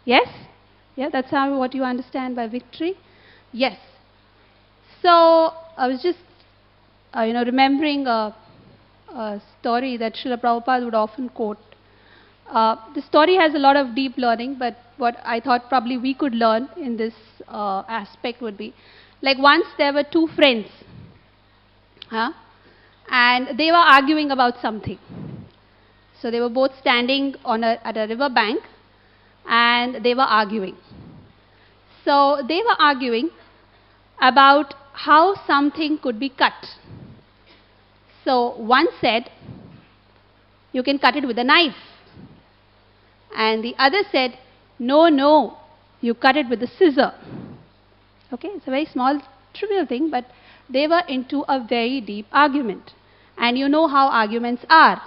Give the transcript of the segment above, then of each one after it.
Yes? Yeah, that's how what you understand by victory? Yes. So I was just, remembering a story that Srila Prabhupada would often quote. The story has a lot of deep learning, but what I thought probably we could learn in this aspect would be, like once there were two friends, and they were arguing about something. So they were both standing at a river bank, and they were arguing. So they were arguing about how something could be cut. So one said, you can cut it with a knife. And the other said, no, you cut it with a scissor. Okay, it's a very small, trivial thing, but they were into a very deep argument. And you know how arguments are,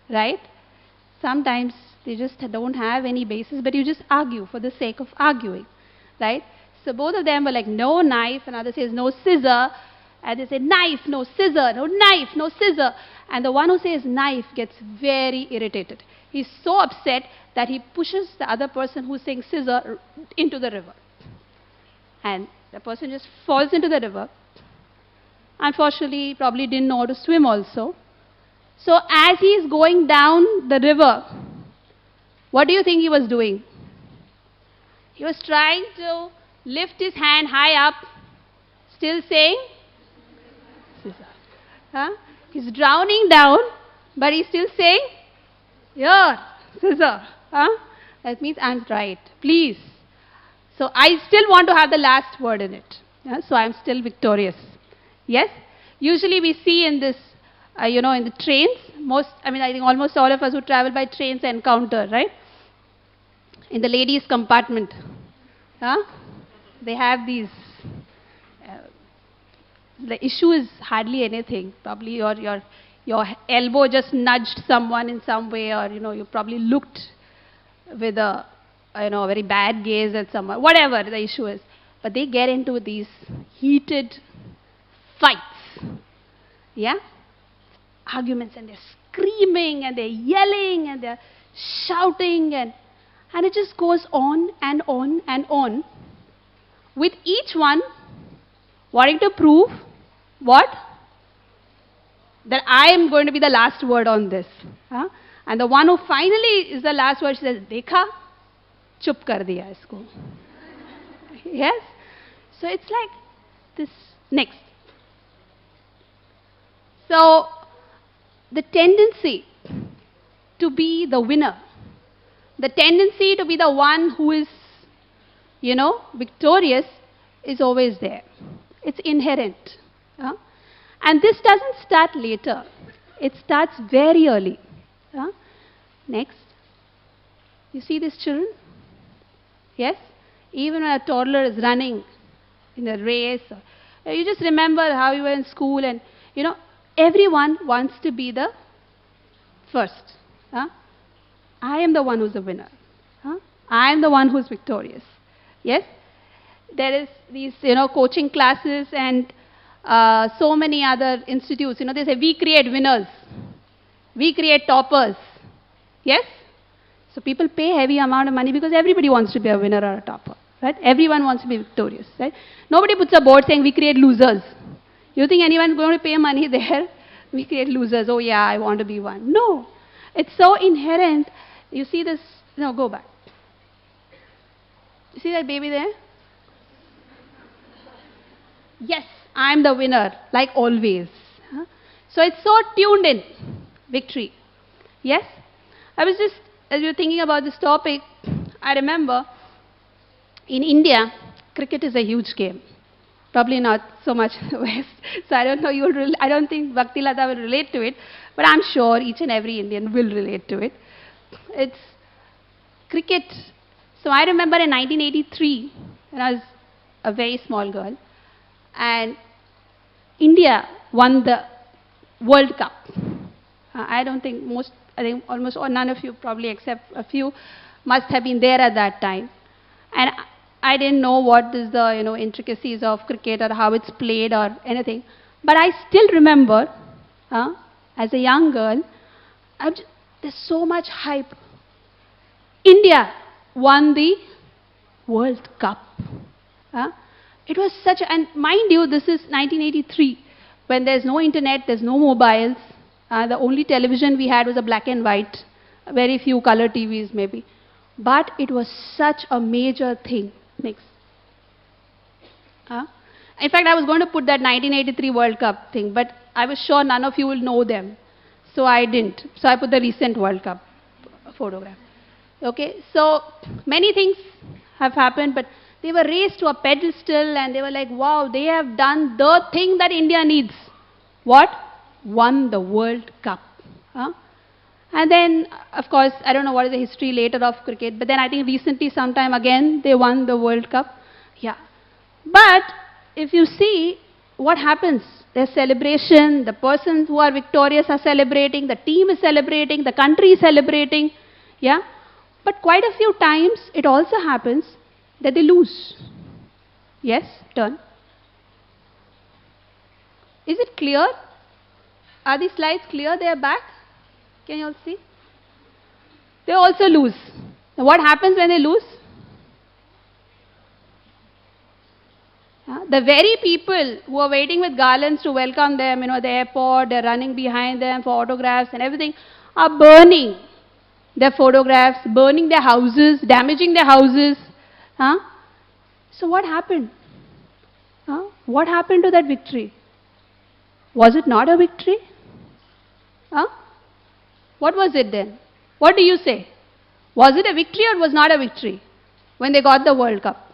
right? Sometimes they just don't have any basis, but you just argue for the sake of arguing, right? So both of them were like, no knife, another says, no scissor. And they say, knife, no scissor, no knife, no scissor. And the one who says knife gets very irritated. He's so upset that he pushes the other person who's saying scissor into the river. And the person just falls into the river. Unfortunately, he probably didn't know how to swim also. So as he is going down the river, what do you think he was doing? He was trying to lift his hand high up, still saying, scissor. He's drowning down, but he's still saying, here, scissor. That means I'm right. Please. So I still want to have the last word in it. So I'm still victorious. Yes? Usually we see in this, in the trains, I think almost all of us who travel by trains encounter, right? In the ladies' compartment. They have these, the issue is hardly anything. Probably your elbow just nudged someone in some way, or, you probably looked with a, very bad gaze at someone, whatever the issue is. But they get into these heated fights. Yeah? Arguments, and they're screaming, and they're yelling, and they're shouting, and it just goes on and on and on, with each one wanting to prove what? That I am going to be the last word on this. And the one who finally is the last word, she says, Dekha, chup kar diya isko. Yes? So it's like this. Next. So the tendency to be the winner, the tendency to be the one who is, victorious is always there. It's inherent. And this doesn't start later. It starts very early. Next. You see these children? Yes? Even when a toddler is running in a race, you just remember how you were in school, and, everyone wants to be the first. I am the one who's the winner. I am the one who's victorious. Yes? There is these, coaching classes and so many other institutes. They say, we create winners. We create toppers. Yes? So people pay heavy amount of money because everybody wants to be a winner or a topper. Right? Everyone wants to be victorious. Right? Nobody puts a board saying, we create losers. You think anyone's going to pay money there? We create losers. Oh yeah, I want to be one. No. It's so inherent. You see this? No, go back. You see that baby there? Yes, I'm the winner, like always. So it's so tuned in. Victory. Yes? I was just, as we were thinking about this topic, I remember in India, cricket is a huge game. Probably not so much in the West. So I don't know, I don't think Bhakti Lata will relate to it, but I'm sure each and every Indian will relate to it. It's cricket. So I remember in 1983, when I was a very small girl, and India won the World Cup. I think almost none of you, probably except a few, must have been there at that time. And I didn't know what is the intricacies of cricket or how it's played or anything. But I still remember, as a young girl, there's so much hype. India won the World Cup. It was such a, and mind you, this is 1983, when there's no internet, there's no mobiles. The only television we had was a black and white, very few color TVs maybe. But it was such a major thing. Next. In fact, I was going to put that 1983 World Cup thing, but I was sure none of you will know them. So I didn't. So I put the recent World Cup photograph. Okay, so many things have happened, but they were raised to a pedestal and they were like, wow, they have done the thing that India needs. What? Won the World Cup. And then, of course, I don't know what is the history later of cricket, but then I think recently sometime again they won the World Cup. Yeah. But if you see what happens, there's celebration, the persons who are victorious are celebrating, the team is celebrating, the country is celebrating. Yeah. But quite a few times it also happens that they lose. Yes, turn. Is it clear? Are these slides clear? They are back? Can you all see? They also lose. Now what happens when they lose? The very people who are waiting with garlands to welcome them, at the airport, they're running behind them for autographs and everything, are burning their photographs, burning their houses, damaging their houses. So what happened? What happened to that victory? Was it not a victory? What was it then? What do you say? Was it a victory or was not a victory when they got the World Cup?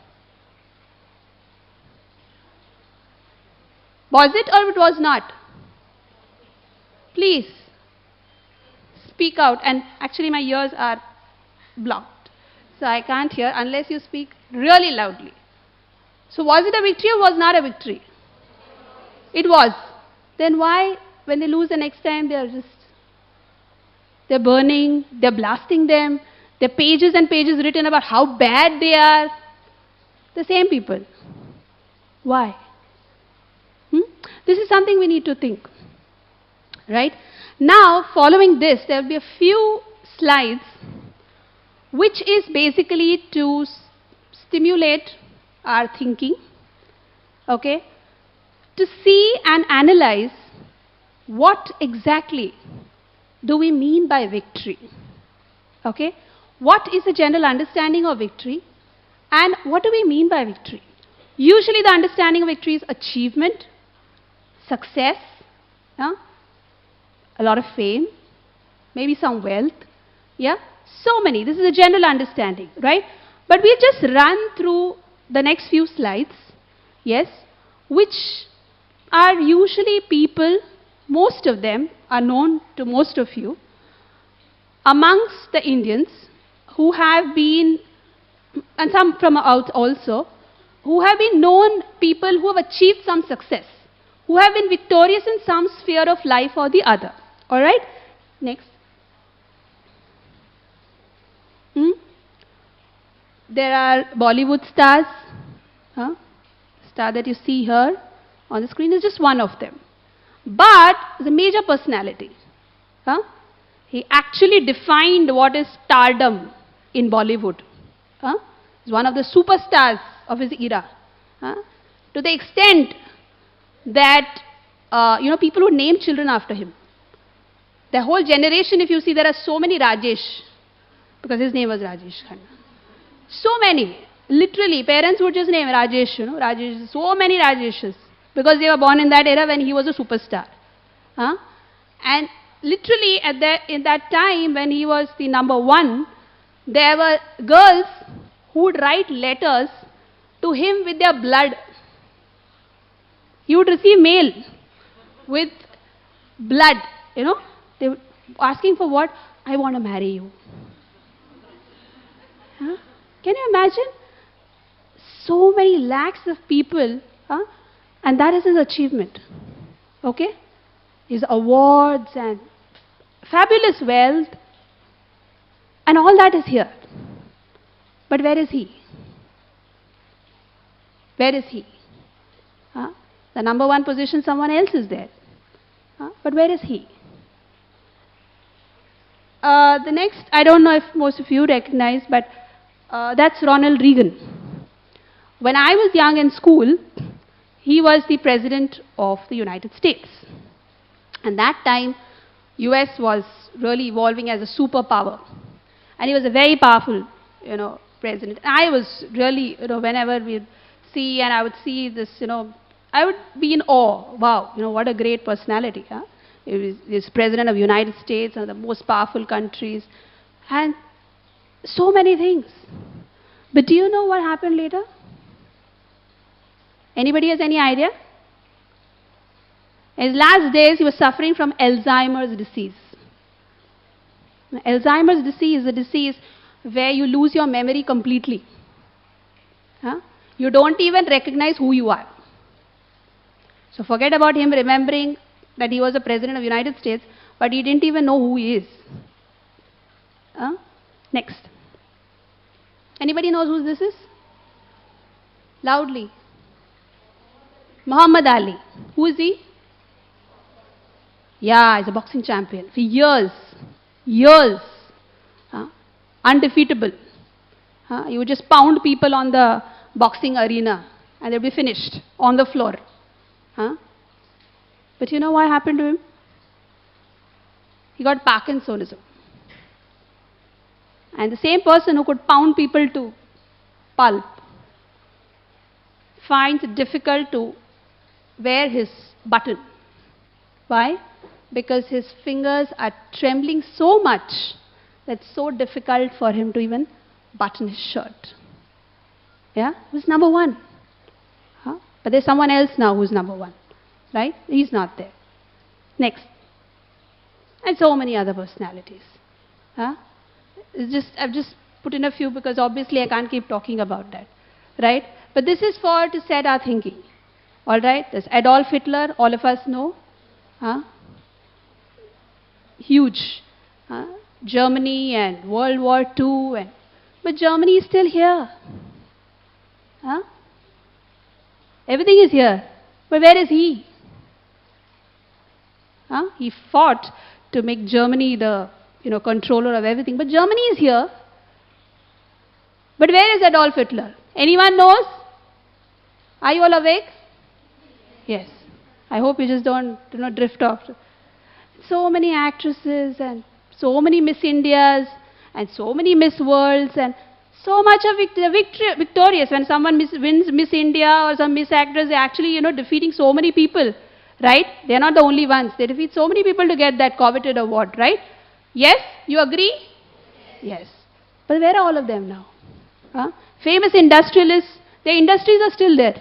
Was it or it was not? Please speak out. And actually my ears are blocked, so I can't hear unless you speak really loudly. So was it a victory or was not a victory? It was. Then why, when they lose the next time, they're burning, they're blasting them, there are pages and pages written about how bad they are? The same people. Why? This is something we need to think. Right? Now, following this, there will be a few slides which is basically to stimulate our thinking, okay, to see and analyze what exactly do we mean by victory, okay? What is the general understanding of victory and what do we mean by victory? Usually the understanding of victory is achievement, success, a lot of fame, maybe some wealth, yeah? So many. This is a general understanding, right? But we'll just run through the next few slides, yes, which are usually people, most of them are known to most of you, amongst the Indians who have been, and some from out also, who have been known people who have achieved some success, who have been victorious in some sphere of life or the other. All right? Next. There are Bollywood stars. Star that you see here on the screen is just one of them. But the major personality. He actually defined what is stardom in Bollywood. He's one of the superstars of his era. To the extent that, people would name children after him. The whole generation, if you see, there are so many Rajesh, because his name was Rajesh Khanna. So many. Literally, parents would just name Rajesh, Rajesh, so many Rajeshes, because they were born in that era when he was a superstar. And literally, in that time when he was the number one, there were girls who would write letters to him with their blood. He would receive mail with blood, They were asking for what? I want to marry you. Can you imagine? So many lakhs of people, and that is his achievement. Okay? His awards and fabulous wealth, and all that is here. But where is he? Where is he? The number one position, someone else is there. But where is he? The next, I don't know if most of you recognize, but that's Ronald Regan. when I was young in school, he was the President of the United States. And that time, US was really evolving as a superpower. And he was a very powerful, president. And I was really, whenever we'd see and I would see this, I would be in awe. Wow, what a great personality. Huh? He's President of the United States, one of the most powerful countries. And so many things. But do you know what happened later? Anybody has any idea? In his last days, he was suffering from Alzheimer's disease. Alzheimer's disease is a disease where you lose your memory completely. Huh? You don't even recognize who you are. So forget about him remembering that he was the President of the United States, but he didn't even know who he is. Next. Anybody knows who this is? Loudly. Mohammed Ali. Who is he? Yeah, he's a boxing champion. For years. Undefeatable. He would just pound people on the boxing arena and they'd be finished on the floor. But you know what happened to him? He got Parkinsonism. And the same person who could pound people to pulp finds it difficult to wear his button. Why? Because his fingers are trembling so much that it's so difficult for him to even button his shirt. Yeah? Who's number one? But there's someone else now who's number one. Right? He's not there. Next. And so many other personalities. I've just put in a few because obviously I can't keep talking about that. Right? But this is for to set our thinking. Alright? There's Adolf Hitler, all of us know. Huge. Germany and World War II. But Germany is still here. Everything is here. But where is he? He fought to make Germany the controller of everything. But Germany is here. But where is Adolf Hitler? Anyone knows? Are you all awake? Yes. I hope you just don't drift off. So many actresses and so many Miss Indias and so many Miss Worlds and so much of victorious. When someone wins Miss India or some Miss actress, they're actually defeating so many people. Right? They're not the only ones. They defeat so many people to get that coveted award. Right? Yes? You agree? Yes. But where are all of them now? Famous industrialists, their industries are still there.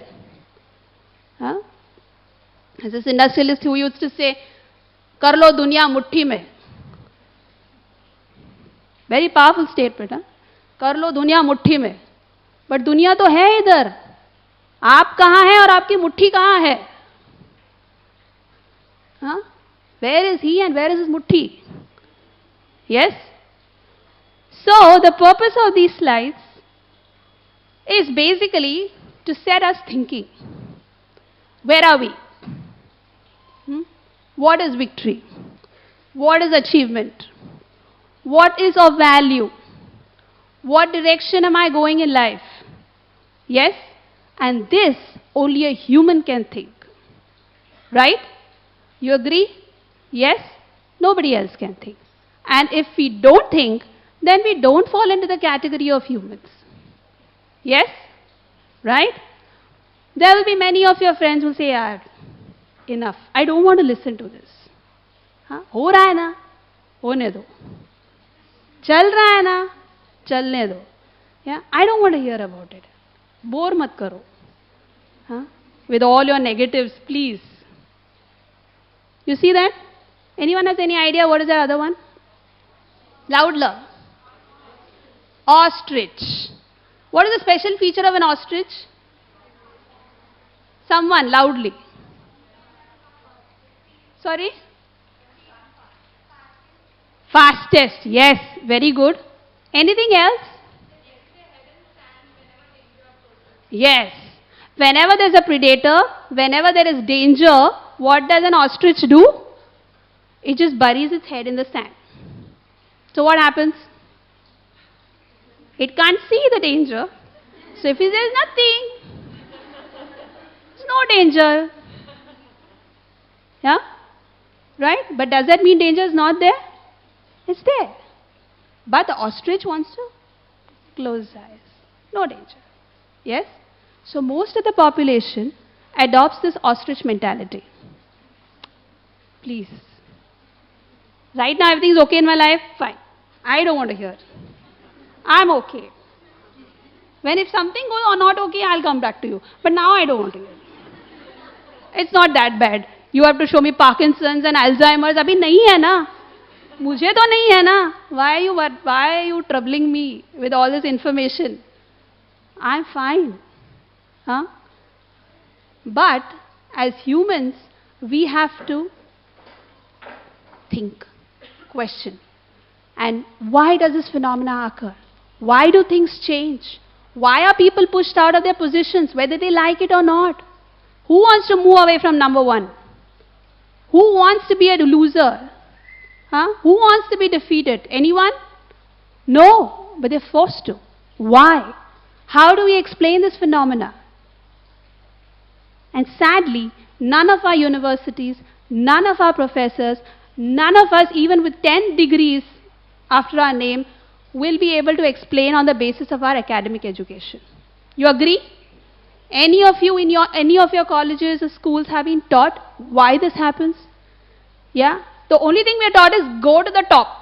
There's this industrialist who used to say, "Kar lo dunya mutti mein." Very powerful statement. "Kar lo dunya mutti mein." But दुनिया तो है इधर. आप कहाँ हैं और आपकी मुट्ठी कहाँ है? Where is he and where is his mutti? Yes? So, the purpose of these slides is basically to set us thinking. Where are we? What is victory? What is achievement? What is of value? What direction am I going in life? Yes? And this only a human can think. Right? You agree? Yes? Nobody else can think. And if we don't think, then we don't fall into the category of humans. Yes? Right? There will be many of your friends who say, enough. I don't want to listen to this. हो रहा है ना? होने दो. चल रहा है ना? चलने दो. Yeah? I don't want to hear about it. Bore mat karo. With all your negatives, please. You see that? Anyone has any idea what is the other one? Louder. Ostrich. What is the special feature of an ostrich? Someone, loudly. Sorry? Fastest. Yes, very good. Anything else? Yes. Whenever there is a predator, whenever there is danger, what does an ostrich do? It just buries its head in the sand. So what happens? It can't see the danger. So if there is nothing, no danger. Yeah? Right? But does that mean danger is not there? It's there. But the ostrich wants to close his eyes. No danger. Yes? So most of the population adopts this ostrich mentality. Please. Right now everything is okay in my life? Fine. I don't want to hear. I'm okay. When if something goes or not okay, I'll come back to you. But now I don't want to hear. It's not that bad. You have to show me Parkinson's and Alzheimer's. Abhi nahi hai na. Mujhe to nahi hai na. Why are you troubling me with all this information? I'm fine. Huh? But as humans, we have to think, question. And why does this phenomena occur? Why do things change? Why are people pushed out of their positions, whether they like it or not? Who wants to move away from number one? Who wants to be a loser? Huh? Who wants to be defeated? Anyone? No, but they're forced to. Why? How do we explain this phenomena? And sadly, none of our universities, none of our professors, none of us even with 10 degrees after our name will be able to explain on the basis of our academic education. You agree? Any of you in any of your colleges or schools have been taught why this happens? Yeah? The only thing we are taught is go to the top.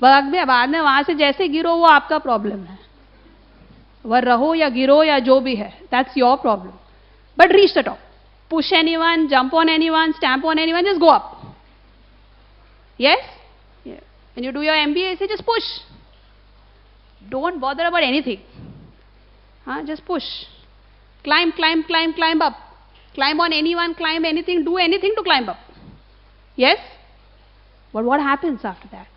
बाद में वहाँ से जैसे गिरो वो आपका problem है. वह रहो या गिरो या जो भी है. That's your problem. But reach the top. Push anyone, jump on anyone, stamp on anyone, just go up. Yes? Yeah. When you do your MBA, say just push. Don't bother about anything. Just push. Climb, climb, climb, climb up. Climb on anyone, climb anything, do anything to climb up. Yes? But what happens after that?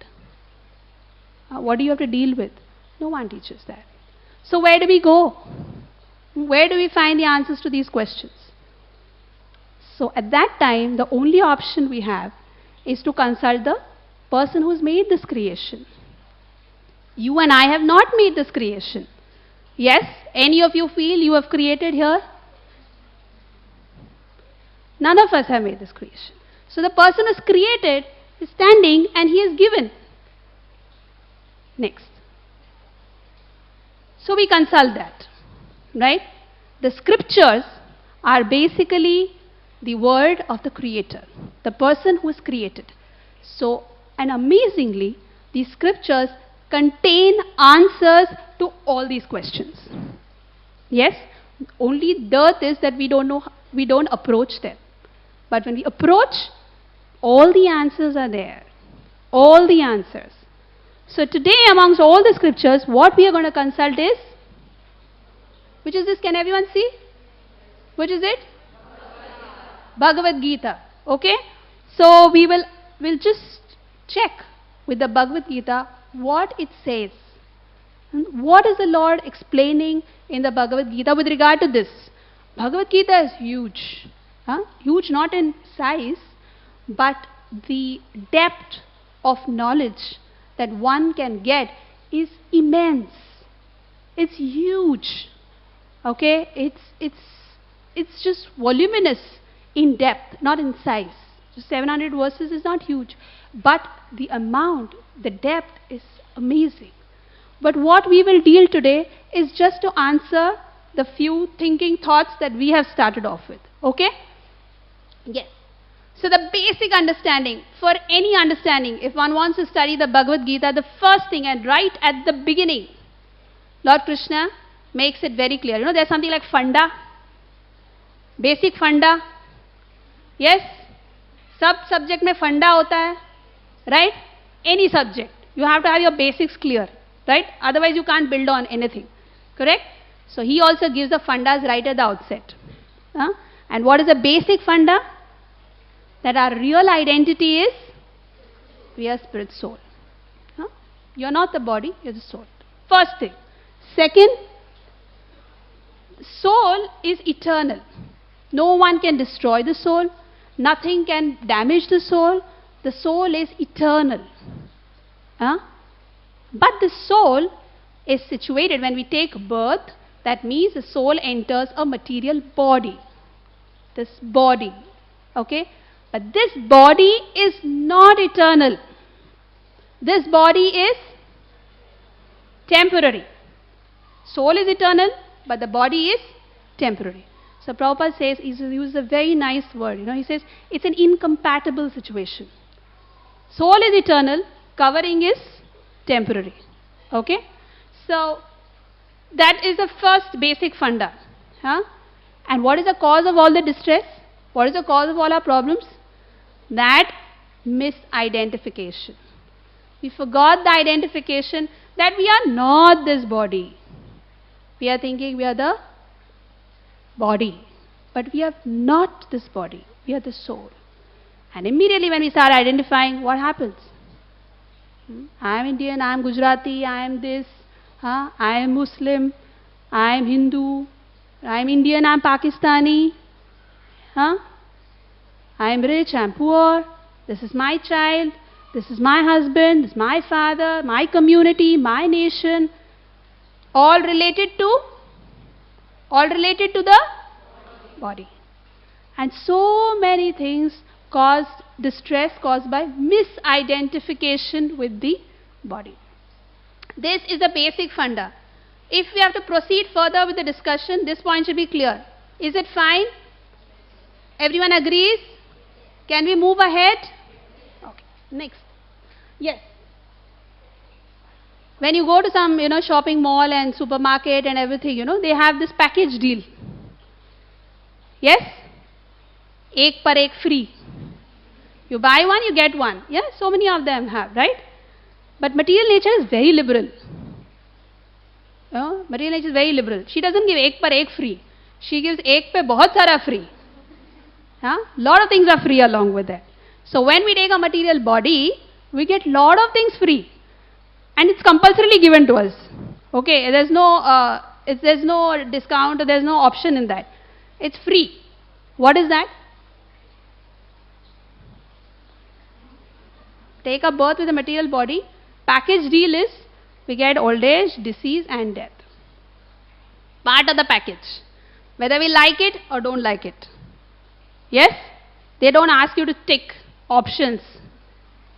What do you have to deal with? No one teaches that. So where do we go? Where do we find the answers to these questions? So at that time, the only option we have is to consult the person who's made this creation. You and I have not made this creation. Yes? Any of you feel you have created here? None of us have made this creation. So the person who's created is standing and he is given. Next. So we consult that. Right? The scriptures are basically the word of the creator, the person who is created. So, and amazingly, these scriptures contain answers to all these questions. Yes? Only dearth is that we don't know, we don't approach them. But when we approach, all the answers are there. All the answers. So today amongst all the scriptures, what we are going to consult is, which is this? Can everyone see? Which is it? Bhagavad-Gita. Okay? So we'll just check with the Bhagavad-Gita what it says. What is the Lord explaining in the Bhagavad-Gita with regard to this? Bhagavad-Gita is huge. Huge not in size, but the depth of knowledge that one can get is immense. It's huge. Okay? It's just voluminous in depth, not in size. So 700 verses is not huge. But the amount, the depth is amazing. But what we will deal today is just to answer the few thinking thoughts that we have started off with. Okay? Yes. So the basic understanding, for any understanding, if one wants to study the Bhagavad-Gita, the first thing and right at the beginning, Lord Krishna makes it very clear. You know, there's something like funda. Basic funda. Yes? Sub-subject mein funda hota hai. Right? Any subject. You have to have your basics clear. Right? Otherwise you can't build on anything. Correct? So he also gives the fundas right at the outset. And what is the basic funda? That our real identity is, we are spirit soul. You're not the body, you're the soul. First thing. Second, soul is eternal. No one can destroy the soul. Nothing can damage the soul. The soul is eternal. But the soul is situated when we take birth. That means the soul enters a material body. This body. Okay? But this body is not eternal. This body is temporary. Soul is eternal, but the body is temporary. So Prabhupada says, he uses a very nice word. He says, it's an incompatible situation. Soul is eternal, covering is temporary. Okay? So, that is the first basic funda. And what is the cause of all the distress? What is the cause of all our problems? That misidentification. We forgot the identification that we are not this body. We are thinking we are the body. But we are not this body. We are the soul. And immediately when we start identifying, what happens? I am Indian, I am Gujarati, I am this, I am Muslim, I am Hindu, I am Indian, I am Pakistani, I am rich, I am poor, this is my child, this is my husband, this is my father, my community, my nation, all related to the body. And so many things caused distress caused by misidentification with the body. This is the basic funda. If we have to proceed further with the discussion, this point should be clear. Is it fine? Everyone agrees? Can we move ahead? Okay. Next. Yes. When you go to some, shopping mall and supermarket and everything, they have this package deal. Yes? Ek par ek free. You buy one, you get one. Yeah, so many of them have, right? But material nature is very liberal. Material nature is very liberal. She doesn't give ek par ek free. She gives ek pe bahut sara free. Lot of things are free along with that. So when we take a material body, we get lot of things free. And it's compulsorily given to us. Okay, there's no discount, there's no option in that. It's free. What is that? Take a birth with a material body. Package deal is we get old age, disease and death. Part of the package. Whether we like it or don't like it. Yes? They don't ask you to tick options.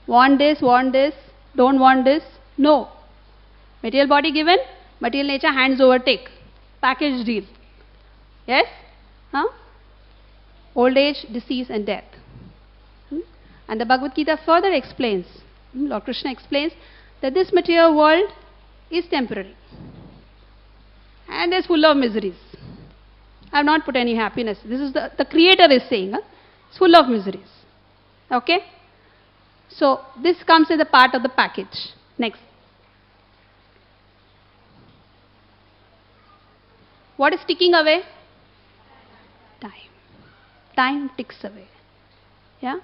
Want this, don't want this. No. Material body given, material nature hands over, tick. Package deal. Yes? Old age, disease and death. And the Bhagavad-Gita further explains, Lord Krishna explains, that this material world is temporary. And is full of miseries. I have not put any happiness. This is the Creator is saying, it's full of miseries. Okay? So, this comes as a part of the package. Next. What is ticking away? Time. Time ticks away. Yeah?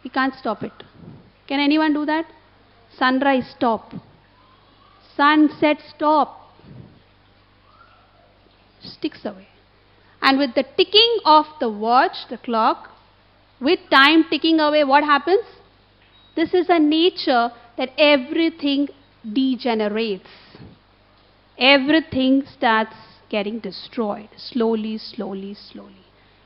We can't stop it. Can anyone do that? Sunrise, stop. Sunset, stop. Sticks away. And with the ticking of the watch, the clock, with time ticking away, what happens? This is a nature that everything degenerates. Everything starts getting destroyed slowly, slowly, slowly.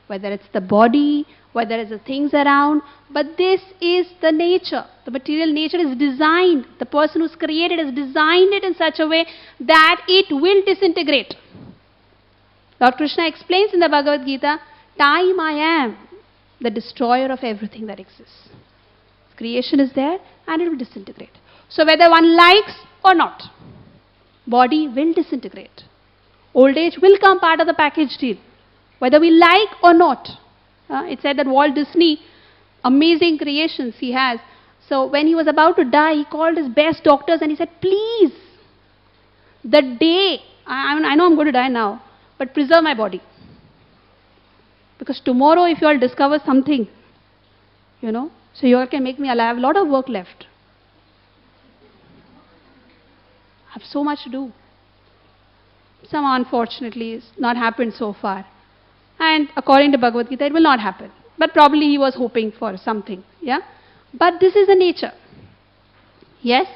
Whether it's the body, whether it's the things around, but this is the nature. The material nature is designed, the person who's created has designed it in such a way that it will disintegrate. Lord Krishna explains in the Bhagavad-Gita, time I am the destroyer of everything that exists. Creation is there and it will disintegrate. So whether one likes or not, body will disintegrate. Old age will come part of the package deal. Whether we like or not. It said that Walt Disney, amazing creations he has. So when he was about to die, he called his best doctors and he said, please, the day, I know I'm going to die now, but preserve my body. Because tomorrow if you all discover something, so you all can make me alive. I have a lot of work left. I have so much to do. Some unfortunately it's not happened so far. And according to Bhagavad Gita, it will not happen. But probably he was hoping for something. Yeah? But this is the nature. Yes?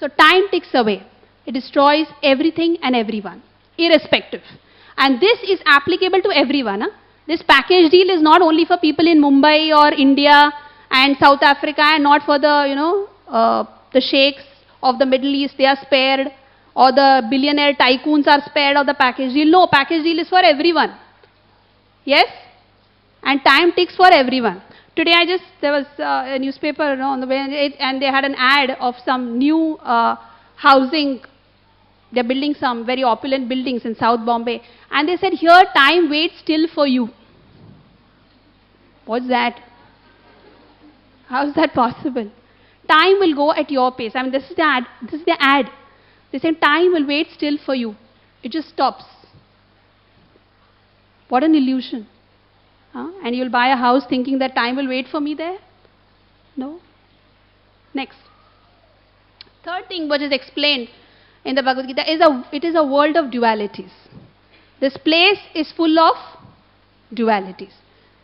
So time ticks away. It destroys everything and everyone. irrespective. And this is applicable to everyone. Huh? This package deal is not only for people in Mumbai or India and South Africa, and not for the, the sheikhs of the Middle East, they are spared, or the billionaire tycoons are spared of the package deal. No, package deal is for everyone. Yes? And time ticks for everyone. Today there was a newspaper on the way, and they had an ad of some new housing. They're building some very opulent buildings in South Bombay. And they said, here time waits still for you. What's that? How is that possible? Time will go at your pace. I mean, this is the ad. This is the ad. They say time will wait still for you. It just stops. What an illusion. Huh? And you'll buy a house thinking that time will wait for me there? No. Next. Third thing which is explained in the Bhagavad-Gita is it is a world of dualities. This place is full of dualities.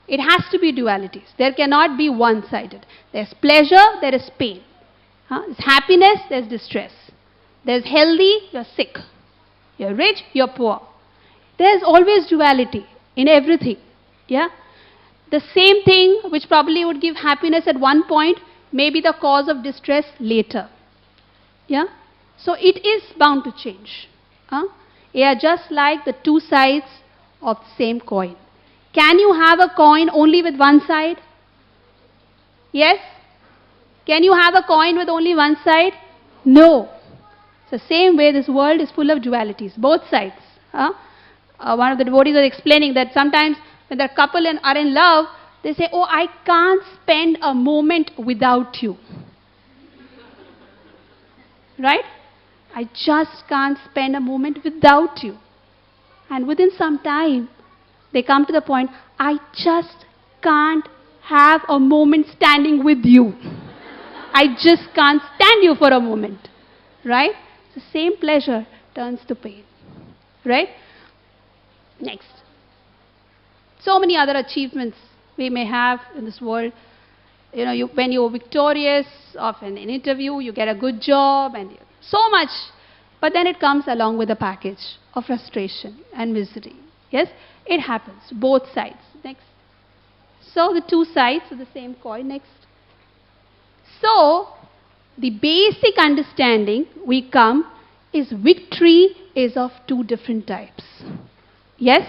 It has to be dualities. There cannot be one-sided. There's pleasure, there is pain. There's happiness, there's distress. There's healthy, you're sick. You're rich, you're poor. There's always duality in everything. Yeah? The same thing which probably would give happiness at one point may be the cause of distress later. Yeah? So it is bound to change. They are just like the two sides of the same coin. Can you have a coin only with one side? Yes? Can you have a coin with only one side? No. It's the same way this world is full of dualities, both sides. One of the devotees was explaining that sometimes when the couple are in love, they say, oh, I can't spend a moment without you. Right? I just can't spend a moment without you. And within some time, they come to the point, I just can't have a moment standing with you. I just can't stand you for a moment. Right? The same pleasure turns to pain. Right? Next. So many other achievements we may have in this world. When you're victorious of an interview, you get a good job and so much. But then it comes along with a package of frustration and misery. Yes? It happens. Both sides. Next. So the two sides of the same coin. Next. So the basic understanding we come is victory is of two different types. Yes?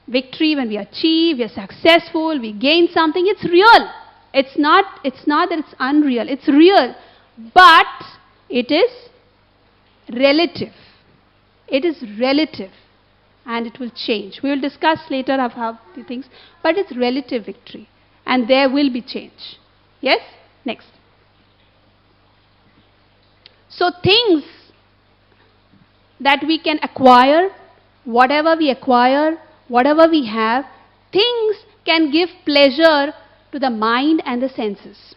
Victory when we achieve, we are successful, we gain something, it's real. It's not that it's unreal. It's real. But it is relative. It is relative. And it will change. We will discuss later of how the things. But it's relative victory. And there will be change. Yes? Next. So things that we can acquire, whatever we acquire, whatever we have, things can give pleasure to the mind and the senses.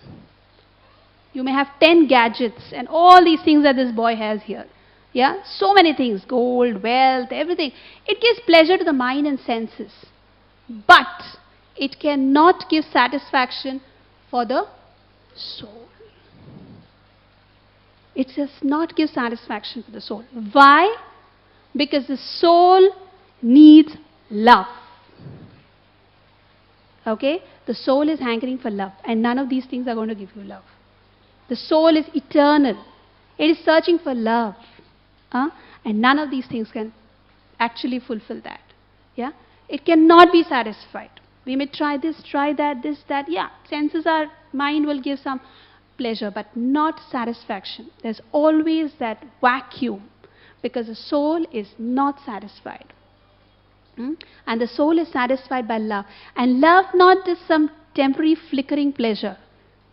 You may have 10 gadgets and all these things that this boy has here. Yeah, so many things, gold, wealth, everything. It gives pleasure to the mind and senses. But it cannot give satisfaction for the soul. It does not give satisfaction for the soul. Why? Because the soul needs love. Okay? The soul is hankering for love. And none of these things are going to give you love. The soul is eternal. It is searching for love. And none of these things can actually fulfill that. Yeah? It cannot be satisfied. We may try this, try that, this, that. Yeah, mind will give some pleasure, but not satisfaction. There's always that vacuum because the soul is not satisfied. And the soul is satisfied by love. And love not just some temporary flickering pleasure.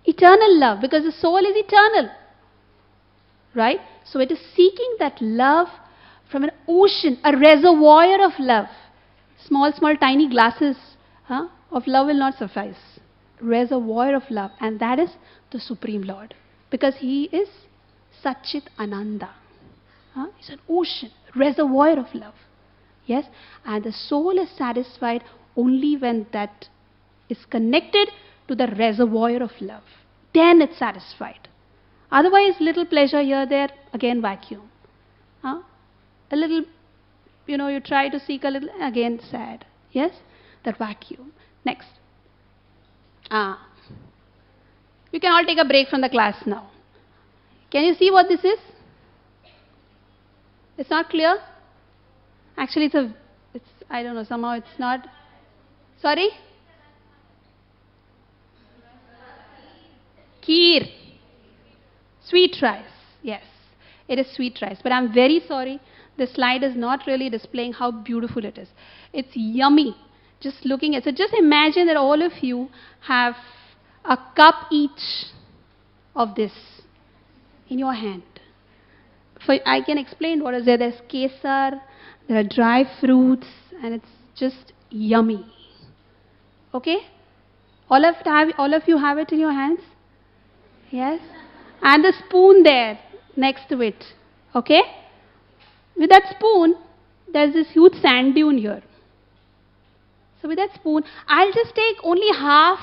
Eternal love, because the soul is eternal. Right? So it is seeking that love from an ocean, a reservoir of love. Small, tiny glasses of love will not suffice. Reservoir of love. And that is the Supreme Lord. Because He is Satchit Ananda. He's an ocean, reservoir of love. Yes? And the soul is satisfied only when that is connected to the reservoir of love. Then it's satisfied. Otherwise, little pleasure here, there, again vacuum. A little you try to seek a little, again sad. Yes? That vacuum. Next. We can all take a break from the class now. Can you see what this is? It's not clear? Actually, I don't know, somehow it's not. Sorry? Kheer. Sweet rice. Yes, it is sweet rice. But I'm very sorry, the slide is not really displaying how beautiful it is. It's yummy. Just looking at it. So just imagine that all of you have a cup each of this in your hand. I can explain what is there. There's kesar, there are dry fruits, and it's just yummy. Okay? All of you have it in your hands? Yes? And the spoon there next to it. Okay? With that spoon, there's this huge sand dune here. So with that spoon, I'll just take only half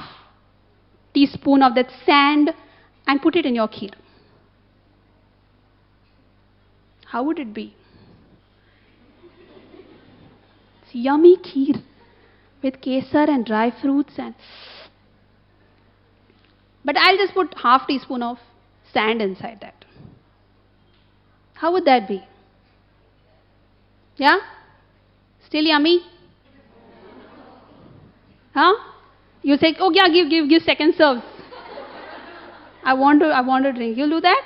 teaspoon of that sand and put it in your kheer. How would it be? It's yummy kheer with kesar and dry fruits but I'll just put half teaspoon of sand inside that. How would that be? Yeah? Still yummy? Huh? You say, oh yeah, give second serves. I want to drink. You'll do that?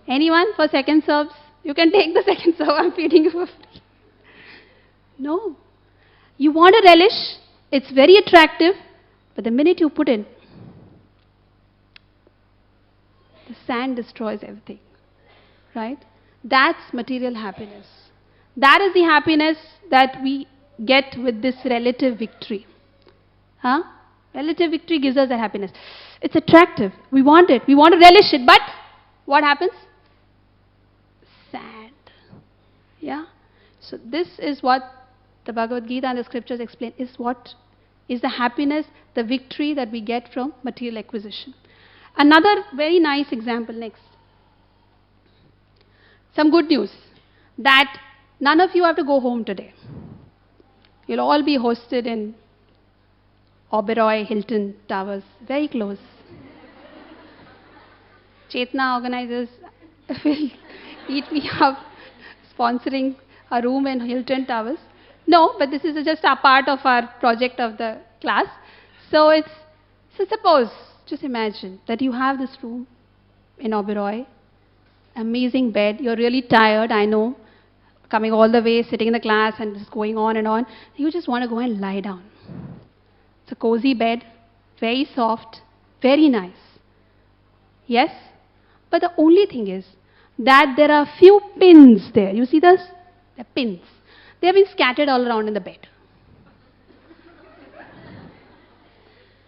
Anyone for second serves? You can take the second serve. I'm feeding you for free. No. You want a relish. It's very attractive. But the minute you put in, the sand destroys everything. Right? That's material happiness. That is the happiness that we get with this relative victory. Huh? Relative victory gives us that happiness. It's attractive. We want it. We want to relish it. But what happens? Sad. Yeah? So this is what the Bhagavad-Gita and the scriptures explain, is what is the happiness, the victory that we get from material acquisition. Another very nice example next. Some good news, that none of you have to go home today. You'll all be hosted in Oberoi Hilton Towers, very close. Chetana organizers will eat me up, sponsoring a room in Hilton Towers. No, but this is just a part of our project of the class. So suppose, just imagine that you have this room in Oberoi, amazing bed, you're really tired, I know, coming all the way, sitting in the class and just going on and on. You just want to go and lie down. It's a cozy bed, very soft, very nice. Yes? But the only thing is that there are few pins there. You see this? The pins. They have been scattered all around in the bed.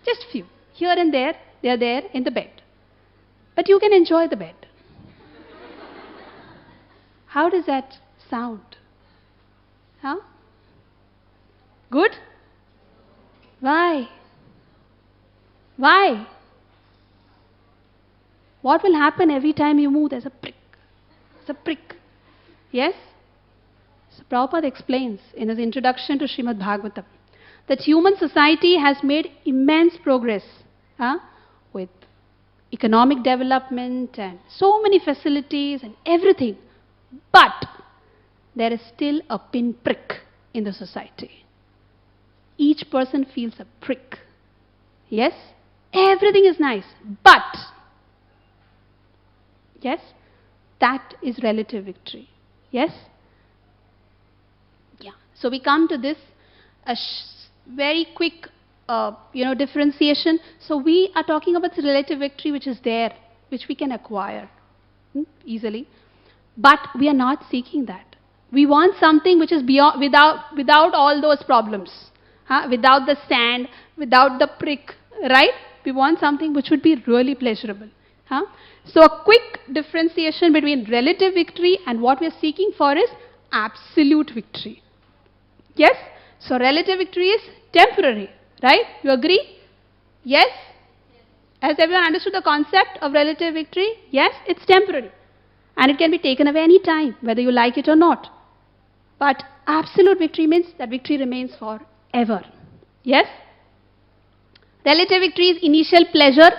Just few. Here and there, they are there in the bed. But you can enjoy the bed. How does that sound? Huh? Good? Why? Why? What will happen every time you move? There's a prick. It's a prick. Yes? So Prabhupada explains in his introduction to Srimad Bhagavatam that human society has made immense progress with economic development and so many facilities and everything. But there is still a pinprick in the society. Each person feels a prick. Yes? Everything is nice. But, yes, that is relative victory. Yes? Yeah. So we come to this very quick differentiation. So we are talking about the relative victory which is there, which we can acquire easily. But we are not seeking that. We want something which is beyond, without all those problems. Without the sand, without the prick, right? We want something which would be really pleasurable. So a quick differentiation between relative victory and what we are seeking for is absolute victory. Yes? So relative victory is temporary, right? You agree? Yes? Has everyone understood the concept of relative victory? Yes, it's temporary. And it can be taken away any time, whether you like it or not. But absolute victory means that victory remains forever. Yes? Relative victory is initial pleasure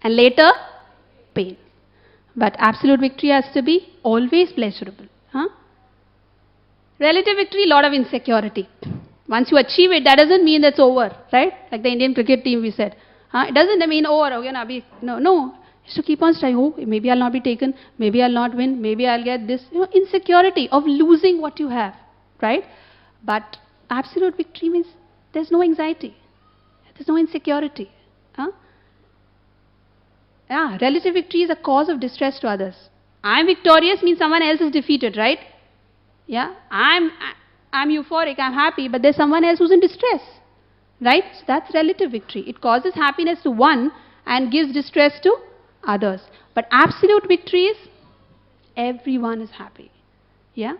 and later pain. But absolute victory has to be always pleasurable. Relative victory, lot of insecurity. Once you achieve it, that doesn't mean it's over, right? Like the Indian cricket team we said. It doesn't mean over. No. It's to keep on trying. Oh, maybe I'll not be taken. Maybe I'll not win. Maybe I'll get this. Insecurity of losing what you have, right? But absolute victory means there's no anxiety. There's no insecurity. Relative victory is a cause of distress to others. I'm victorious means someone else is defeated, right? Yeah, I'm euphoric, I'm happy, but there's someone else who's in distress, right? So that's relative victory. It causes happiness to one and gives distress to others. But absolute victory is everyone is happy. Yeah?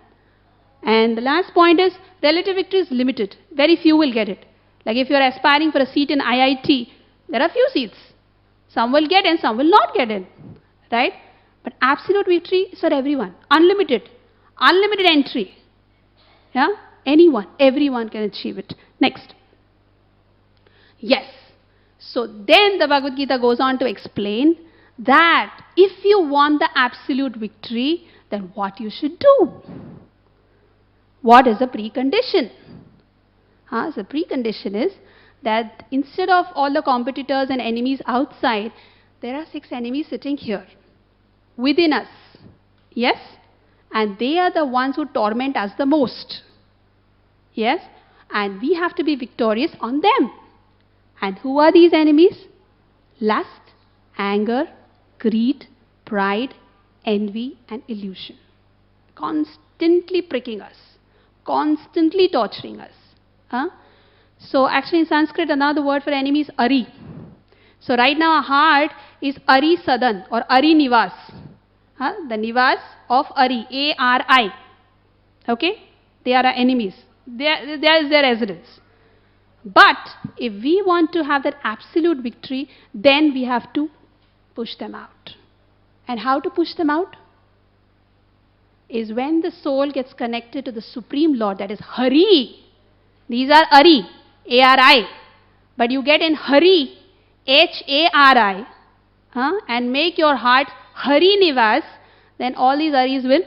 And the last point is relative victory is limited. Very few will get it. Like if you're aspiring for a seat in IIT, there are few seats. Some will get in, some will not get in, right? But absolute victory is for everyone. Unlimited entry. Yeah? Anyone, everyone can achieve it. Next. Yes. So then the Bhagavad-Gita goes on to explain that if you want the absolute victory, then what you should do? What is the precondition? So the precondition is that instead of all the competitors and enemies outside, there are 6 enemies sitting here, within us. Yes? And they are the ones who torment us the most. Yes? And we have to be victorious on them. And who are these enemies? Lust, anger, greed, pride, envy, and illusion. Constantly pricking us. Constantly torturing us. So actually in Sanskrit, another word for enemy is Ari. So right now our heart is Ari Sadan or Ari Nivas. The Nivas of Ari, A-R-I. Okay? They are our enemies. There is their residence. But if we want to have that absolute victory, then we have to push them out. And how to push them out? Is when the soul gets connected to the Supreme Lord, that is Hari. These are Ari, A-R-I. But you get in Hari, H-A-R-I, and make your heart Hari Nivas, then all these Aris will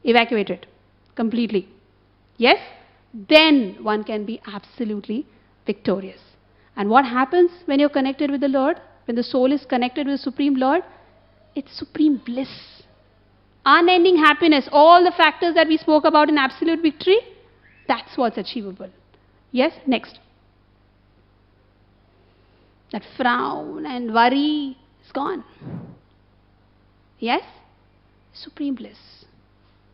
evacuate it completely. Yes? Then one can be absolutely victorious. And what happens when you're connected with the Lord? When the soul is connected with the Supreme Lord? It's supreme bliss. Unending happiness. All the factors that we spoke about in absolute victory, that's what's achievable. Yes? Next. That frown and worry is gone. Yes? Supreme bliss.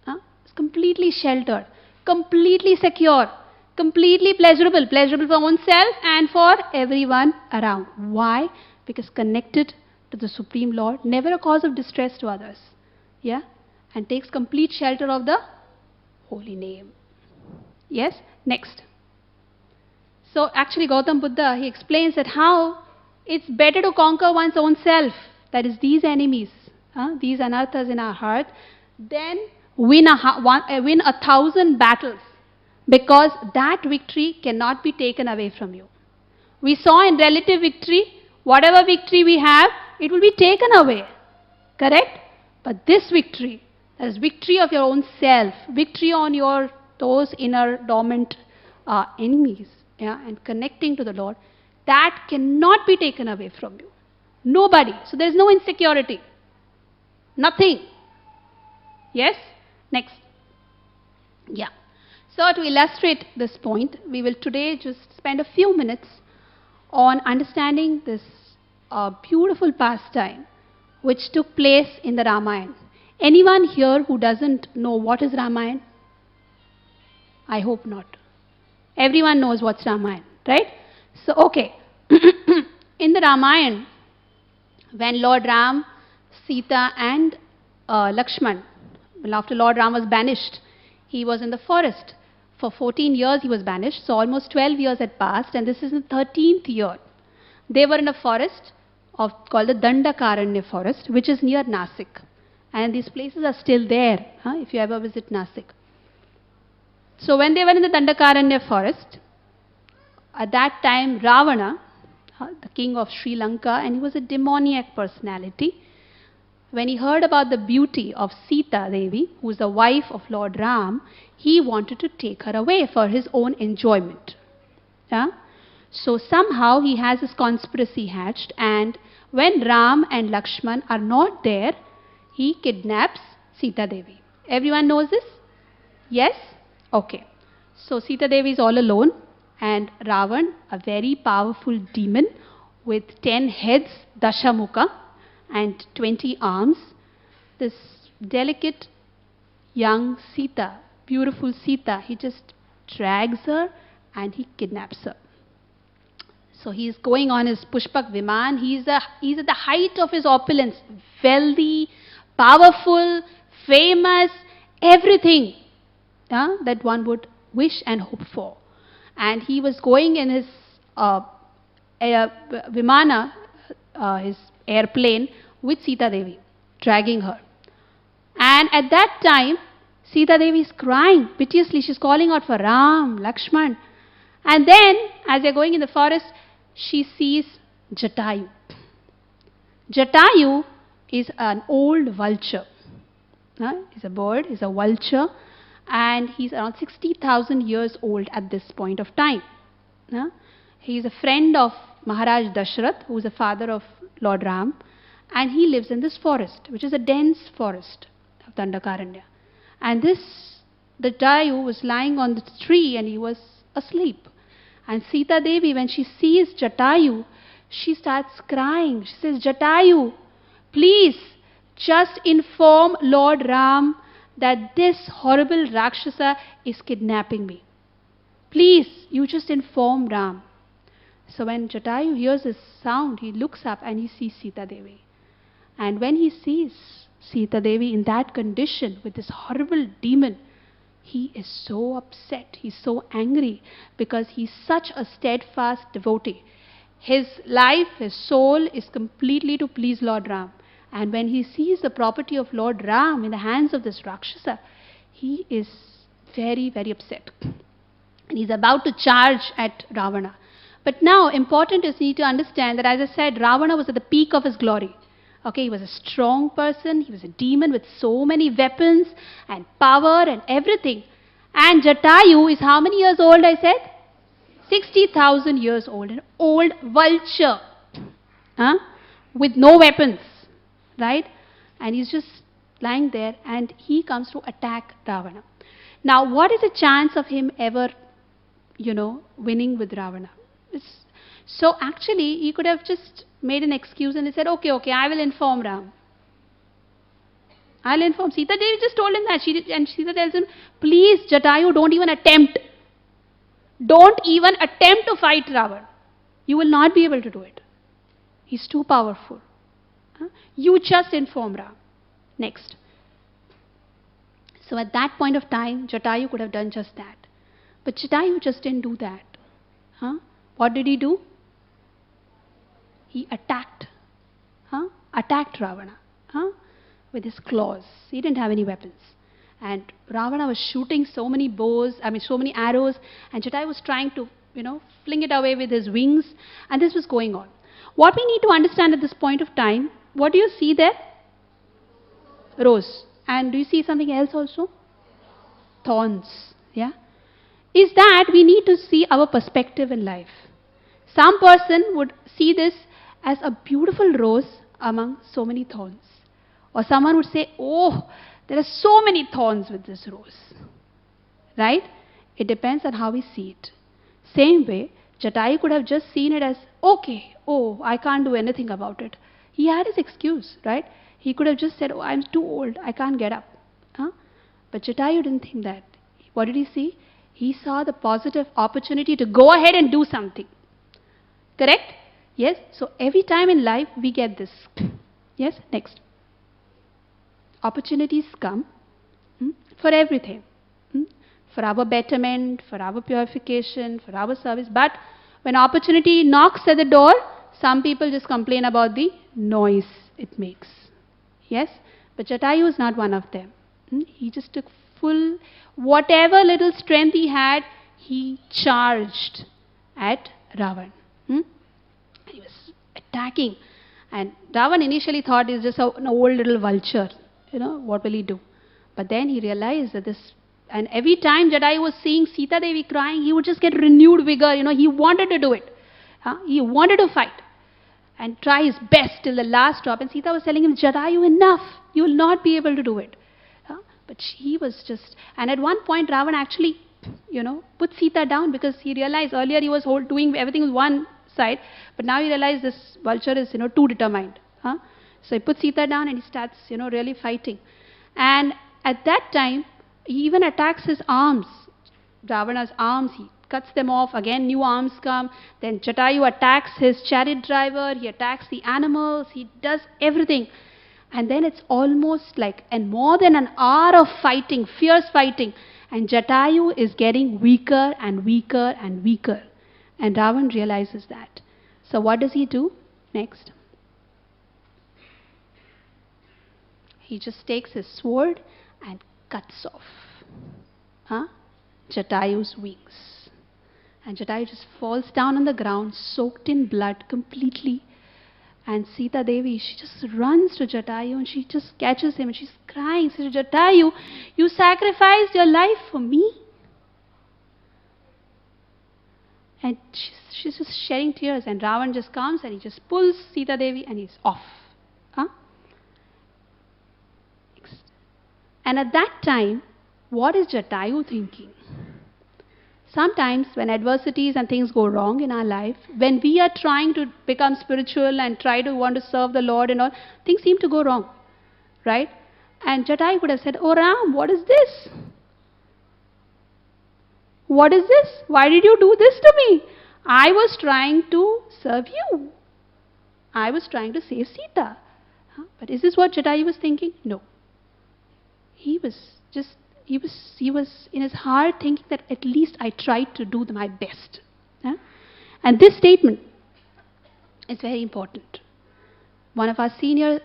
It's completely sheltered, completely secure, completely pleasurable. Pleasurable for oneself and for everyone around. Why? Because connected to the Supreme Lord, never a cause of distress to others. Yeah? And takes complete shelter of the holy name. Yes? Next. So actually Gautam Buddha, he explains that how it's better to conquer one's own self, that is these enemies, these anarthas in our heart, than win 1,000 battles, because that victory cannot be taken away from you. We saw in relative victory, whatever victory we have, it will be taken away. Correct? But this victory, that is victory of your own self, victory on those inner dormant enemies, and connecting to the Lord, that cannot be taken away from you. Nobody. So there is no insecurity. Nothing. Yes? Next. Yeah. So to illustrate this point, we will today just spend a few minutes on understanding this beautiful pastime which took place in the Ramayana. Anyone here who doesn't know what is Ramayana? I hope not. Everyone knows what's Ramayana, right? So, okay. In the Ramayana, when Lord Ram, Sita and Lakshman, after Lord Ram was banished, he was in the forest. For 14 years he was banished, so almost 12 years had passed, and this is the 13th year. They were in a forest called the Dandakaranya forest, which is near Nasik. And these places are still there, if you ever visit Nasik. So when they were in the Dandakaranya forest, at that time Ravana, the king of Sri Lanka, and he was a demoniac personality, when he heard about the beauty of Sita Devi, who is the wife of Lord Ram, he wanted to take her away for his own enjoyment. Yeah? So somehow he has this conspiracy hatched, and when Ram and Lakshman are not there, he kidnaps Sita Devi. Everyone knows this? Yes? Okay. So Sita Devi is all alone, and Ravan, a very powerful demon with 10 heads, Dashamukha, and 20 arms, this delicate young Sita, beautiful Sita, he just drags her and he kidnaps her. So he is going on his Pushpak Viman. He's at the height of his opulence, wealthy, powerful, famous, everything that one would wish and hope for. And he was going in his Vimana, his airplane, with Sita Devi, dragging her. And at that time, Sita Devi is crying piteously. She's calling out for Ram, Lakshman. And then, as they're going in the forest, she sees Jatayu. Jatayu is an old vulture. He's a bird, he's a vulture, and he's around 60,000 years old at this point of time. He is a friend of Maharaj Dashrath, who is the father of Lord Ram, and he lives in this forest, which is a dense forest of Dandakaranya. And this Jatayu was lying on the tree and he was asleep. And Sita Devi, when she sees Jatayu, she starts crying. She says, Jatayu, please just inform Lord Ram that this horrible Rakshasa is kidnapping me. Please, you just inform Ram. So when Jatayu hears this sound, he looks up and he sees Sita Devi. And when he sees Sita Devi in that condition with this horrible demon, he is so upset, he's so angry, because he's such a steadfast devotee. His life, his soul is completely to please Lord Ram. And when he sees the property of Lord Ram in the hands of this Rakshasa, he is very, very upset. And he's about to charge at Ravana. But now, important is you need to understand that, as I said, Ravana was at the peak of his glory. Okay, he was a strong person, he was a demon with so many weapons and power and everything. And Jatayu is how many years old, I said? 60,000 years old, an old vulture with no weapons, right? And he's just lying there and he comes to attack Ravana. Now, what is the chance of him ever, winning with Ravana? So actually, he could have just made an excuse and he said, okay, I will inform Ram. I'll inform. Sita Devi just told him that. And Sita tells him, please, Jatayu, don't even attempt. Don't even attempt to fight Ravan. You will not be able to do it. He's too powerful. You just inform Ram. Next. So at that point of time, Jatayu could have done just that. But Jatayu just didn't do that. What did he do? He attacked Ravana with his claws. He didn't have any weapons. And Ravana was shooting so many arrows, and Jatayu was trying to, fling it away with his wings, and this was going on. What we need to understand at this point of time, what do you see there? Rose. And do you see something else also? Thorns. Yeah? Is that we need to see our perspective in life. Some person would see this as a beautiful rose among so many thorns. Or someone would say, oh, there are so many thorns with this rose. Right? It depends on how we see it. Same way, Jatayu could have just seen it as, okay, I can't do anything about it. He had his excuse, right? He could have just said, I'm too old, I can't get up. But Jatayu didn't think that. What did he see? He saw the positive opportunity to go ahead and do something. Correct? Yes? So every time in life we get this. Yes? Next. Opportunities come for everything. For our betterment, for our purification, for our service. But when opportunity knocks at the door, some people just complain about the noise it makes. Yes? But Jatayu is not one of them. He just took full, whatever little strength he had, he charged at Ravan. He was attacking. And Ravan initially thought he's just an old little vulture. What will he do? But then he realized that and every time Jatayu was seeing Sita Devi crying, he would just get renewed vigor. He wanted to do it. He wanted to fight and try his best till the last drop. And Sita was telling him, Jatayu, enough. You will not be able to do it. But he was just... And at one point, Ravan actually, put Sita down, because he realized earlier he was doing everything with one side. But now he realized this vulture is, too determined. So he puts Sita down and he starts, really fighting. And at that time, he even attacks his arms. Ravana's arms, he cuts them off. Again, new arms come. Then Jatayu attacks his chariot driver. He attacks the animals. He does everything. And then it's almost like more than an hour of fighting, fierce fighting. And Jatayu is getting weaker and weaker and weaker. And Ravan realizes that. So what does he do next? He just takes his sword and cuts off Jatayu's wings. And Jatayu just falls down on the ground, soaked in blood completely. And Sita Devi, she just runs to Jatayu and she just catches him and she's crying. She says, Jatayu, you sacrificed your life for me. And she's just shedding tears. And Ravan just comes and he just pulls Sita Devi and he's off. And at that time, what is Jatayu thinking? Sometimes when adversities and things go wrong in our life, when we are trying to become spiritual and want to serve the Lord and all, things seem to go wrong, right? And Jatayu would have said, oh Ram, what is this? What is this? Why did you do this to me? I was trying to serve you. I was trying to save Sita. But is this what Jatayu was thinking? No. He was in his heart thinking that at least I tried to do my best. And this statement is very important. One of our senior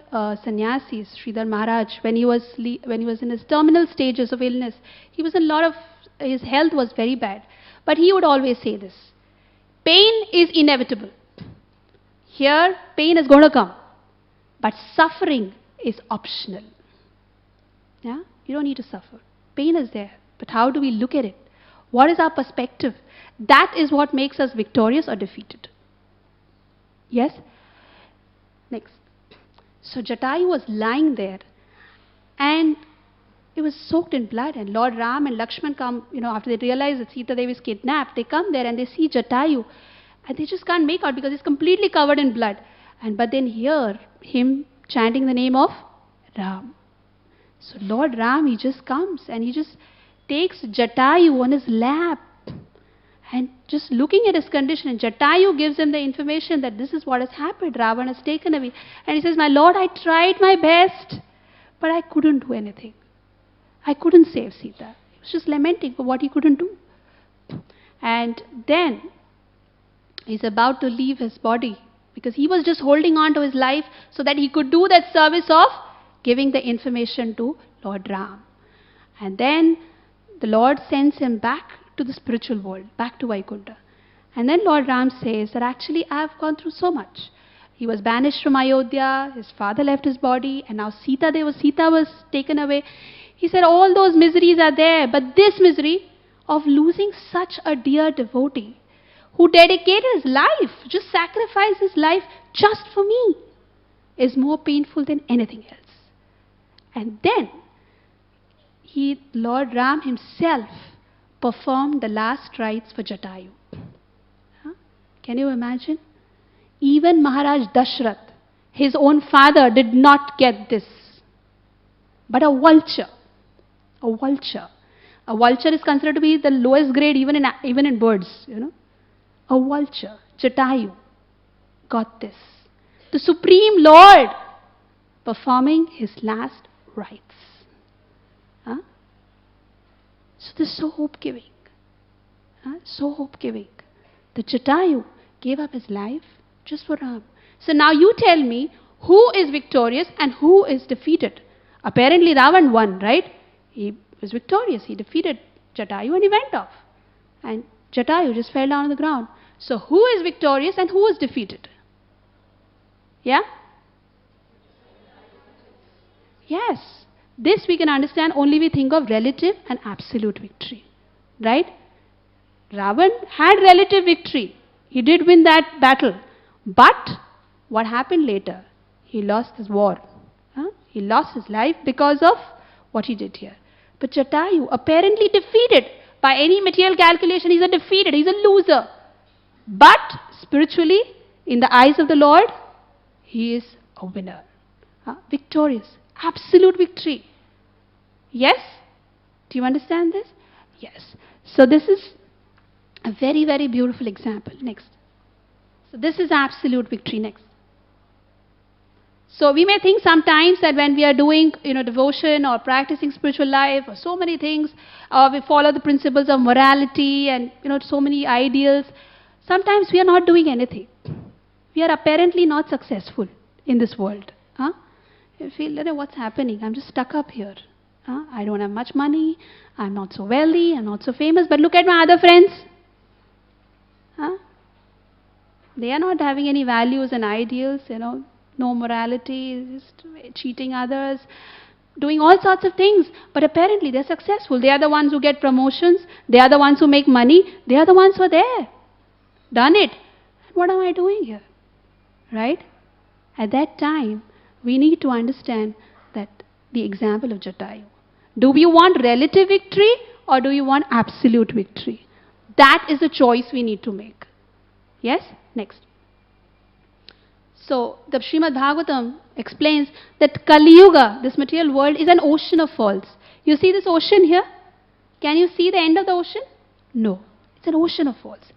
sannyasis, Sridhar Maharaj, when he was in his terminal stages of illness, his health was very bad. But he would always say this: pain is inevitable. Here, pain is going to come. But suffering is optional. You don't need to suffer. Pain is there. But how do we look at it? What is our perspective? That is what makes us victorious or defeated. Yes? Next. So Jatayu was lying there and it was soaked in blood, and Lord Ram and Lakshman come, after they realize that Sita Devi is kidnapped, they come there and they see Jatayu and they just can't make out because he's completely covered in blood. But then hear him chanting the name of Ram. So Lord Ram, he just comes and he just takes Jatayu on his lap and just looking at his condition. And Jatayu gives him the information that this is what has happened. Ravan has taken away. And he says, my Lord, I tried my best, but I couldn't do anything. I couldn't save Sita. He was just lamenting for what he couldn't do. And then he's about to leave his body because he was just holding on to his life so that he could do that service of giving the information to Lord Ram. And then the Lord sends him back to the spiritual world, back to Vaikuntha. And then Lord Ram says that actually I have gone through so much. He was banished from Ayodhya, his father left his body, and now Sita was taken away. He said all those miseries are there, but this misery of losing such a dear devotee who dedicated his life, just sacrificed his life just for me, is more painful than anything else. And then Lord Ram himself performed the last rites for Jatayu. Can you imagine? Even Maharaj Dashrath, his own father, did not get this. But a vulture is considered to be the lowest grade even in birds. A vulture, Jatayu, got this. The Supreme Lord performing his last rites. So this is so hope-giving. So hope-giving. The Jatayu gave up his life just for Ram. So now you tell me who is victorious and who is defeated. Apparently Ravan won, right? He was victorious. He defeated Jatayu and he went off. And Jatayu just fell down on the ground. So who is victorious and who is defeated? Yeah? Yes. This we can understand only we think of relative and absolute victory. Right? Ravan had relative victory. He did win that battle. But what happened later? He lost his war. He lost his life because of what he did here. But Jatayu, apparently defeated by any material calculation, he's a defeated, he's a loser. But spiritually, in the eyes of the Lord, he is a winner. Victorious. Absolute victory. Yes? Do you understand this? Yes. So this is a very, very beautiful example. Next. So this is absolute victory. Next. So we may think sometimes that when we are doing, devotion or practicing spiritual life or so many things, we follow the principles of morality and, so many ideals. Sometimes we are not doing anything. We are apparently not successful in this world. You feel, what's happening? I'm just stuck up here. I don't have much money. I'm not so wealthy. I'm not so famous. But look at my other friends. They are not having any values and ideals, no morality, just cheating others, doing all sorts of things. But apparently they're successful. They are the ones who get promotions. They are the ones who make money. They are the ones who are there. Done it. What am I doing here? Right? At that time, we need to understand that the example of Jatayu. Do we want relative victory or do you want absolute victory? That is a choice we need to make. Yes? Next. So, the Srimad Bhagavatam explains that Kali Yuga, this material world, is an ocean of faults. You see this ocean here? Can you see the end of the ocean? No. It's an ocean of faults.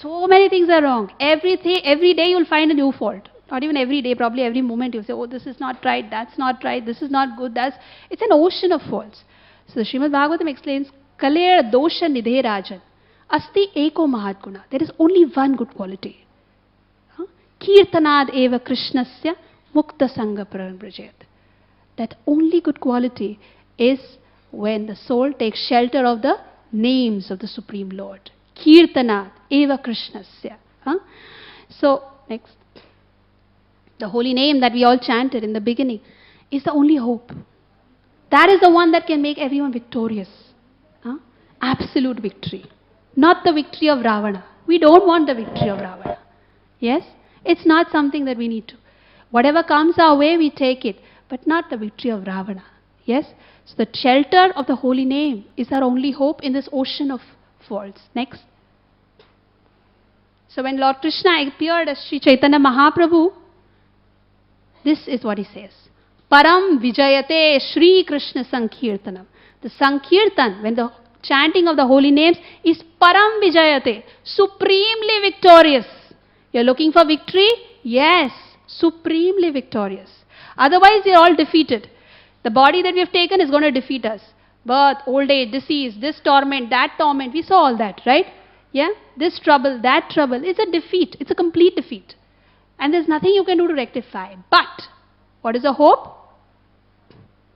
So many things are wrong. Every day you'll find a new fault. Not even every day, probably every moment you'll say, oh, this is not right, that's not right, this is not good, it's an ocean of faults. So the Srimad Bhagavatam explains, Kalera dosha nidhe rajan, asti eko mahatguna. There is only one good quality. Kirtanad eva krishnasya mukta sangha pravrajayat. That only good quality is when the soul takes shelter of the names of the Supreme Lord. Kirtanad eva krishnasya. So, next. The holy name that we all chanted in the beginning is the only hope. That is the one that can make everyone victorious. Absolute victory. Not the victory of Ravana. We don't want the victory of Ravana. Yes? It's not something that we need to. Whatever comes our way, we take it. But not the victory of Ravana. Yes? So the shelter of the holy name is our only hope in this ocean of faults. Next. So when Lord Krishna appeared as Sri Chaitanya Mahaprabhu, this is what he says. Param Vijayate Shri Krishna Sankirtanam. The Sankirtan, when the chanting of the holy names, is Param Vijayate, supremely victorious. You're looking for victory? Yes, supremely victorious. Otherwise, you're all defeated. The body that we have taken is going to defeat us. Birth, old age, disease, this torment, that torment. We saw all that, right? Yeah? This trouble, that trouble. It's a defeat. It's a complete defeat. And there's nothing you can do to rectify. But, what is the hope?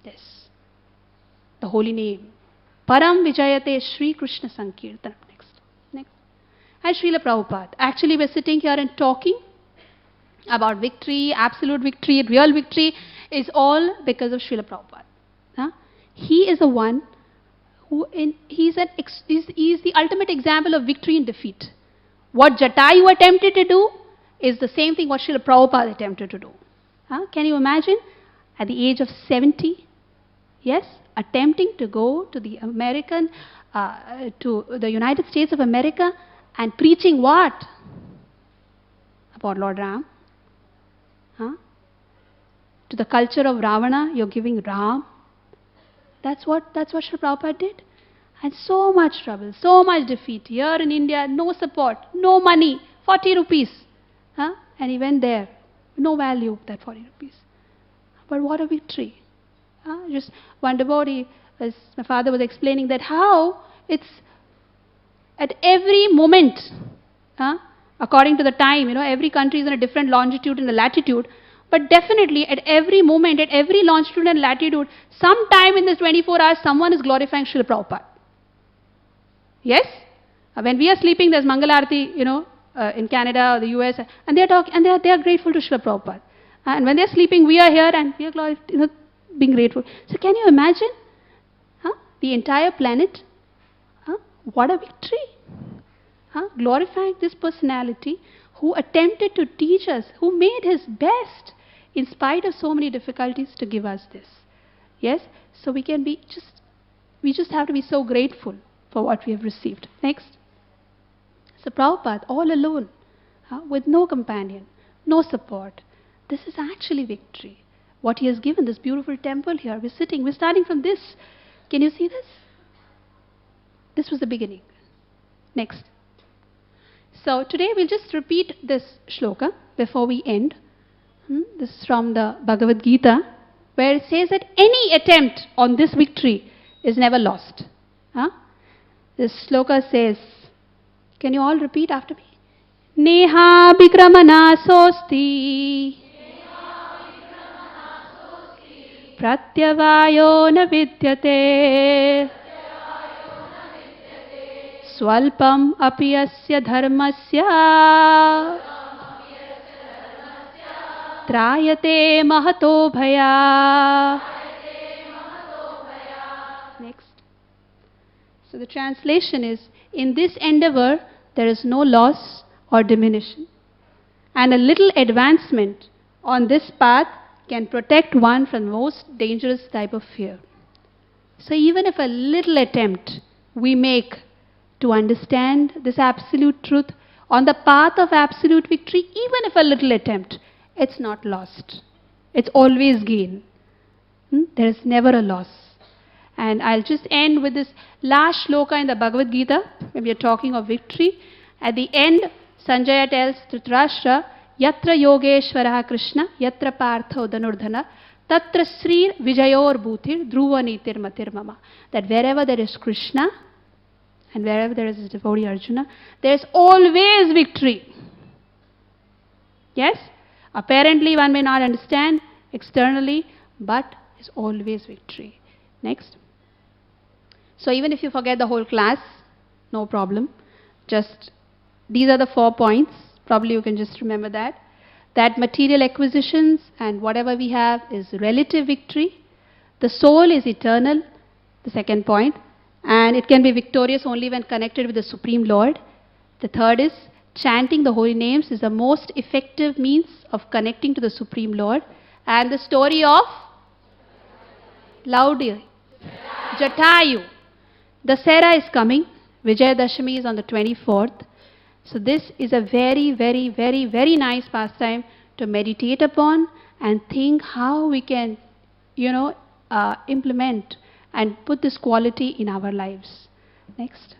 This. The holy name. Param Vijayate Shri Krishna Sankirtanam. Next. And Srila Prabhupada. Actually, we're sitting here and talking about victory, absolute victory, real victory, is all because of Srila Prabhupada. He is the one who, he's the ultimate example of victory and defeat. What Jatayu attempted to do is the same thing what Srila Prabhupada attempted to do. Can you imagine? At the age of 70, yes, attempting to go to the to the United States of America and preaching what? About Lord Ram. To the culture of Ravana, you're giving Ram. That's what Srila Prabhupada did. And so much trouble, so much defeat. Here in India, no support, no money, 40 rupees. And he went there. No value, that 40 rupees. But what a victory. Just one devotee, as my father was explaining, that how it's at every moment, according to the time, every country is in a different longitude and a latitude, But definitely at every moment, at every longitude and latitude, sometime in this 24 hours, someone is glorifying Srila Prabhupada. Yes? When we are sleeping, there's Mangalarti, in Canada or the US, and they are talking, and they are grateful to Srila Prabhupada. And when they're sleeping, we are here and we are being grateful. So can you imagine? The entire planet? What a victory! Glorifying this personality who attempted to teach us, who made his best in spite of so many difficulties to give us this. Yes? So we just have to be so grateful for what we have received. Next. So Prabhupada, all alone, with no companion, no support. This is actually victory. What he has given, this beautiful temple here. We're starting from this. Can you see this? This was the beginning. Next. So today we'll just repeat this shloka before we end. This is from the Bhagavad-Gita, where it says that any attempt on this victory is never lost. This shloka says, can you all repeat after me? Neha vikramana sosti pratyavayo na vidyate swalpam api asya dharmasya trayate mahato bhaya. Next. So the translation is, in this endeavor there is no loss or diminution, and a little advancement on this path can protect one from the most dangerous type of fear. So even if a little attempt we make to understand this absolute truth on the path of absolute victory, even if a little attempt, it's not lost. It's always gain. There is never a loss. And I'll just end with this last shloka in the Bhagavad-Gita, when we are talking of victory. At the end, Sanjaya tells Dhritarashtra, Yatra Yogeshwara Krishna, Yatra Partho Dhanurdhana, Tatra Srir Vijayor Bhutir, Dhruva Nitir Matir Mama. That wherever there is Krishna, and wherever there is a devotee Arjuna, there is always victory. Yes? Apparently one may not understand externally, but there's always victory. Next. So even if you forget the whole class, no problem. Just, these are the 4 points. Probably you can just remember that. That material acquisitions and whatever we have is relative victory. The soul is eternal, the second point. And it can be victorious only when connected with the Supreme Lord. The third is, chanting the holy names is the most effective means of connecting to the Supreme Lord. And the story of loudly, Jatayu. Dasera is coming. Vijayadashami is on the 24th. So this is a very, very, very, very nice pastime to meditate upon and think how we can, implement and put this quality in our lives. Next.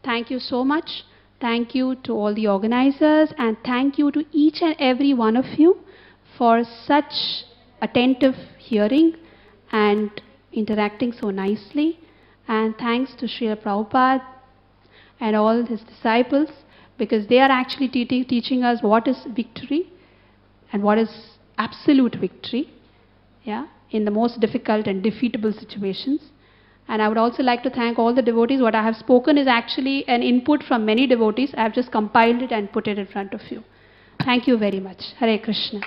Thank you so much. Thank you to all the organizers, and thank you to each and every one of you for such attentive hearing and interacting so nicely. And thanks to Srila Prabhupada and all his disciples, because they are actually teaching us what is victory and what is absolute victory, in the most difficult and defeatable situations. And I would also like to thank all the devotees. What I have spoken is actually an input from many devotees. I have just compiled it and put it in front of you. Thank you very much. Hare Krishna.